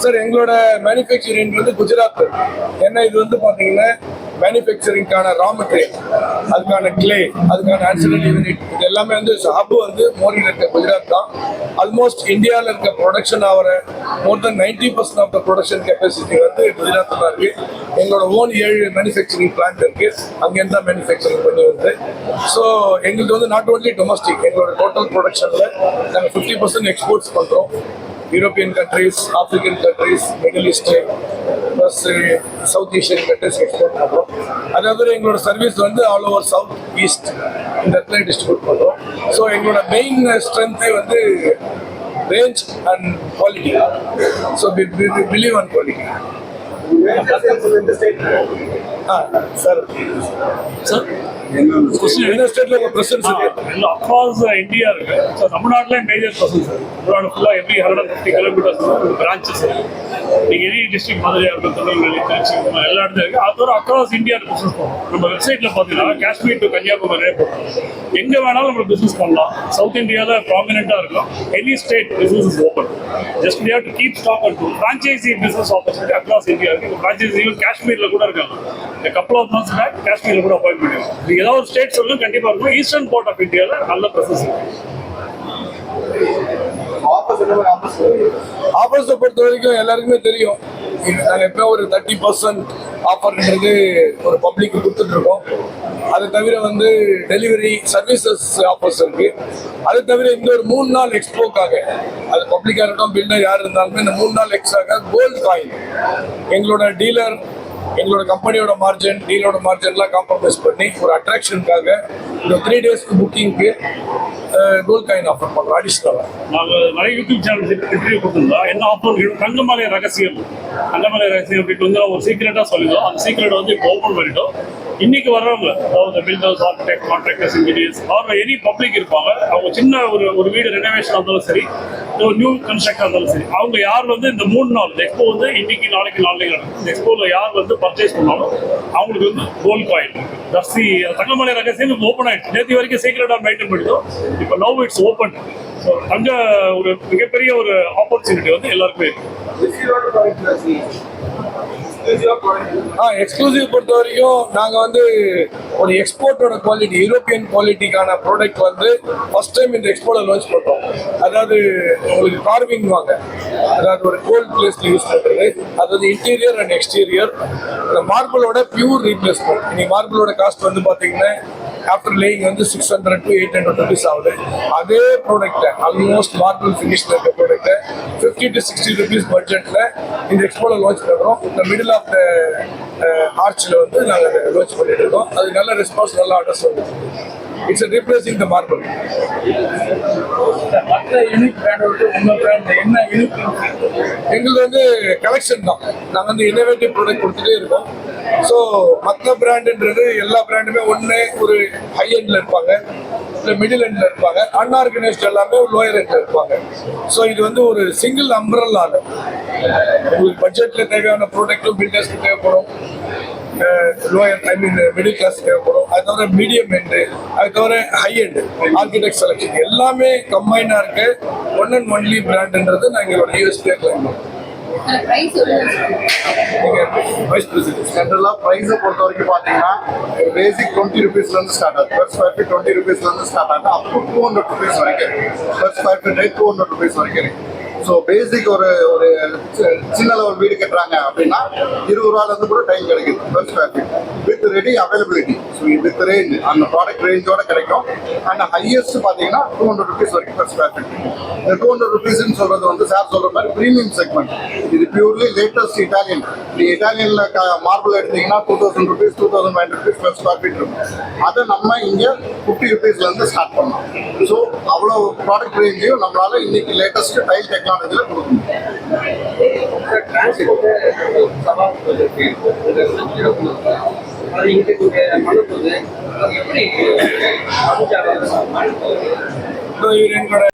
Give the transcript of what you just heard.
Sir எங்களோட manufacturing வந்து குஜராத். ஏன்னா இது வந்து பார்த்தீங்கன்னா மேனுஃபேக்சரிங்கான ரா மெட்டீரியல், அதுக்கான கிளே, அதுக்கான ஆன்சிலரி யூனிட், இது எல்லாமே வந்து ஹப் வந்து மோரியில் இருக்க குஜராத் தான். ஆல்மோஸ்ட் இந்தியாவில் இருக்க ப்ரொடக்ஷன் ஆகிற மோர் தென் 90% ஆஃப் த ப்ரொடக்ஷன் கெப்பாசிட்டி வந்து குஜராத்தில் தான் இருக்குது. எங்களோட ஓன் 7 மேனுஃபேக்சரிங் பிளான்ட் இருக்குது, அங்கேருந்து தான் மேனுஃபேக்சரிங் பண்ணி வருது. ஸோ எங்களுக்கு வந்து நாட் ஓன்லி டொமஸ்டிக், எங்களோட டோட்டல் ப்ரொடக்ஷனில் நாங்கள் 50% எக்ஸ்போர்ட்ஸ் பண்ணுறோம். European countries, African countries, middle east plus south Asian countries export பண்ணுறோம். அதாவது எங்களோட சர்வீஸ் வந்து ஆல் ஓவர் சவுத் ஈஸ்ட் இந்த இடத்துல டிஸ்ட்ரிபியூட் பண்ணுறோம். ஸோ எங்களோட மெயின் ஸ்ட்ரென்த்தே வந்து range and quality. So believe on quality. Sir sir என்ன ஸ்டேட்ல உங்க பிரசன்ஸ் இருக்கு? அக்ராஸ் இந்தியா இருக்கு. ஸோ தமிழ்நாட்டிலே மேஜர் பிரசன்ஸ் இருக்கு. தமிழ்நாடு ஃபுல்லாக எவ்ரி 150 கிலோமீட்டர்ஸ் பிரான்ச்சஸ் இருக்கு. நீங்கள் எனி டிஸ்ட்ரிக்ட் மதுரையாக இருக்கும், திருநெல்வேலி, திருச்சி, எல்லா இடத்துல இருக்குது. அதோட அக்ராஸ் இந்தியா பிஸ்னஸ் பண்ணுறோம். நம்ம வெப்சைட்டில் பார்த்தீங்கன்னா காஷ்மீர் டு கன்னியாகுமரியே போகிறோம். எங்கே வேணாலும் நம்ம பிஸ்னஸ் பண்ணலாம். சவுத் இந்தியாவில் ப்ராமினெண்ட்டாக இருக்கும். Any state business is open. Just we have to keep stock and franchise business opportunity across India இருக்குது. இப்போ ஃப்ரான்ச்சைசி காஷ்மீரில் கூட இருக்காங்க. கப்பல் ஆஃப் மந்த்ஸ் பேக் காஷ்மீரில் கூட அப்பாயின்ட் பண்ணிடுவோம். ஏதாவது ஒரு ஸ்டேட் சொல்லுங்க, கண்டிப்பாக இருக்கும். ஈஸ்டர்ன் பார்ட் ஆஃப் இந்தியாவில் நல்ல ப்ரொசஸ் இருக்கு. ஆஃபர்ஸை பொறுத்த வரைக்கும் எல்லாருக்குமே தெரியும். நாங்கள் எப்போ ஒரு 30% ஆஃபர்ன்றது ஒரு பப்ளிக்கு கொடுத்துட்ருக்கோம். அதை தவிர வந்து டெலிவரி சர்வீசஸ் ஆஃபர்ஸ் இருக்குது. அதை தவிர இந்த ஒரு 3 நாள் எக்ஸ்போக்காக, அது பப்ளிக்காக இருக்கட்டும் பில்டர் யார் இருந்தாலுமே இந்த 3 நாள் எக்ஸ்ட்ராக கோல்டு காயின் எங்களோட டீலர், எங்களோட கம்பெனியோட மார்ஜின், டீலோட மார்ஜின்லாம் காம்ப்ரமைஸ் பண்ணி ஒரு அட்ராக்ஷனுக்காக இந்த 3 டேஸ்க்கு புக்கிங்க்கு கோல்ட் காயின் ஆஃபர் பண்ணுறோம். அடிஷ்னலாக நாங்கள் நிறைய யூடியூப் சேனல்ஸ் இன்டர்வியூ கொடுத்துருந்தோம். என்ன ஆஃபர்? தங்கமலை ரகசியம். தங்கமலை ரகசியம் அப்படின்ட்டு வந்து ஒரு சீக்ரெட்டாக சொல்லிடுவோம். அந்த சீக்ரெட் வந்து இப்போ ஓப்பன் பண்ணிட்டோம். இன்னைக்கு வர்றவங்க, அதாவது பில்டர்ஸ், ஆர்கிடெக்ட், கான்ட்ராக்டர்ஸ், இன்ஜினியர்ஸ், அவர் எனி பப்ளிக் இருப்பாங்க. அவங்க சின்ன ஒரு வீடு ரெனோவேஷன் இருந்தாலும் சரி, ஒரு நியூ கன்ஸ்ட்ரக்ஷன் இருந்தாலும் சரி, அவங்க யார் வந்து இந்த 3 நாள் எக்ஸ்போ வந்து இன்னைக்கு நாளைக்கு நடக்கும். இந்த எக்ஸ்போவில் யார் வந்து பர்ச்சேஸ் பண்ணாலும் அவங்களுக்கு வந்து கோல்ட் காயின் ஜர்சி தங்கமலை ரகசியம் ஓப்பன் ஆயிடுச்சு. நேற்று வரைக்கும் சீக்கிரட்டாக மெயின்டைன் பண்ணிட்டோம். இப்போ நவ் இட்ஸ் ஓப்பன். ஸோ அங்கே ஒரு மிகப்பெரிய ஒரு ஆப்பர்ச்சுனிட்டி வந்து எல்லாருக்குமே இருக்கு. எக்ஸ்க்ளூசிவ் பொறுத்த வரைக்கும் நாங்கள் வந்து ஒரு எக்ஸ்போர்ட்டோட குவாலிட்டி, யூரோப்பியன் குவாலிட்டிக்கான ப்ராடக்ட் வந்து ஃபர்ஸ்ட் டைம் இந்த எக்ஸ்போர்ட்டில் லான்ச் பண்ணுறோம். அதாவது உங்களுக்கு கார்விங் வாங்க, அதாவது ஒரு கோல்ட் பிளேஸில் யூஸ் பண்ணுறது, அதாவது இன்டீரியர் அண்ட் எக்ஸ்டீரியர். இந்த மார்பிளோட பியூர் ரீப்ளேஸ்மெண்ட். இன்னைக்கு மார்பிளோட காஸ்ட் வந்து பார்த்தீங்கன்னா ஆஃப்டர் லேயிங் வந்து 600 to 800 rupees ஆகுது. அதே ப்ராடக்ட்டை ஆல்மோஸ்ட் மார்பிள் ஃபினிஷில் இருக்க ப்ராடக்ட்டை 50 to 60 rupees பட்ஜெட்டில் இந்த எக்ஸ்போவில் லான்ச் பண்ணுறோம். இந்த மிடில் ஆஃப் த ஆர்ச்சில் வந்து நாங்கள் அதை லான்ச் பண்ணிட்டு இருக்கோம். அது நல்ல ரெஸ்பான்ஸ், நல்ல ஆர்டர்ஸ் வந்து இட்ஸ் ரீப்ளேசிங் த மார்பிள். மற்ற யூனிக் பிராண்டோட உங்கள் பிராண்ட் என்ன யூனிக்? எங்களுக்கு வந்து கலெக்ஷன் தான். நாங்கள் வந்து இன்னோவேட்டிவ் ப்ராடக்ட் கொடுத்துட்டே இருக்கோம். ஸோ மற்ற பிராண்டுன்றது எல்லா பிராண்டுமே ஒன்று ஒரு ஹை எண்டில் இருப்பாங்க, இல்லை மிடில் எண்டில் இருப்பாங்க, அன்ஆர்கனைஸ்ட் எல்லாமே லோயர் எண்டில் இருப்பாங்க. ஸோ இது வந்து ஒரு சிங்கிள் அம்ப்ரல்லா. உங்களுக்கு பட்ஜெட்டில் தேவையான ப்ராடக்ட்டும் பில்டர்ஸ்க்கு தேவைப்படும், லோயர் மிடில் கிளாஸ் தேவைப்படும். அது தவிர மீடியம் எண்டு, அது தவிர ஹை எண்டு ஆர்கிடெக்ட் செலக்ஷன் எல்லாமே கம்பைனாக இருக்கு. ஒன் அண்ட் ஒன்லி பிராண்டுன்றது நான் எங்களோட யூஎஸ்பி கிளைம். ஜென்ரலாக ப்ரைஸை பொறுத்த வரைக்கும் பார்த்தீங்கன்னா பேசிக் 20 rupeesலேருந்து ஸ்டார்ட் ஆகுது. பெர் ஸ்கொயர் ஃபீட் 20 rupeesலேருந்து ஸ்டார்ட் ஆகுது. அப் டு 200 rupees வரைக்கும் இருக்குது. Per square feet rate 200 rupees வரைக்கும் இருக்குது. ஸோ பேசிக் ஒரு சின்ன லெவல் வீடு கட்டுறாங்க அப்படின்னா 20 ரூபாலேருந்து கூட டைம் கிடைக்குது per square feet with ready availability. So with range அந்த ப்ராடக்ட் ரேஞ்சோட கிடைக்கும். அண்ட் ஹையஸ்ட் பார்த்தீங்கன்னா 200 rupees வரைக்கும் பெர் ஸ்கொயர் ஃபீட். இந்த 200 rupeesன்னு சொல்கிறது வந்து சார் சொல்கிற மாதிரி ப்ரீமியம் செக்மெண்ட். இது பியூர்லி லேட்டஸ்ட் இட்டாலியன். நீங்கள் இட்டாலியனில் மார்பிள் எடுத்தீங்கன்னா 2000 rupees 2500 rupees பெர் ஸ்கொயர் ஃபீட் இருக்கும். அதை நம்ம இங்கே 50 rupeesலேருந்து ஸ்டார்ட் பண்ணோம். ஸோ அவ்வளோ ப்ராடக்ட் ரேஞ்சையும் நம்மளால் இன்னைக்கு லேட்டஸ்ட் டைல் டெக்னாலஜி அதுக்கான இதில் கொடுக்கணும். இவர் எங்களோட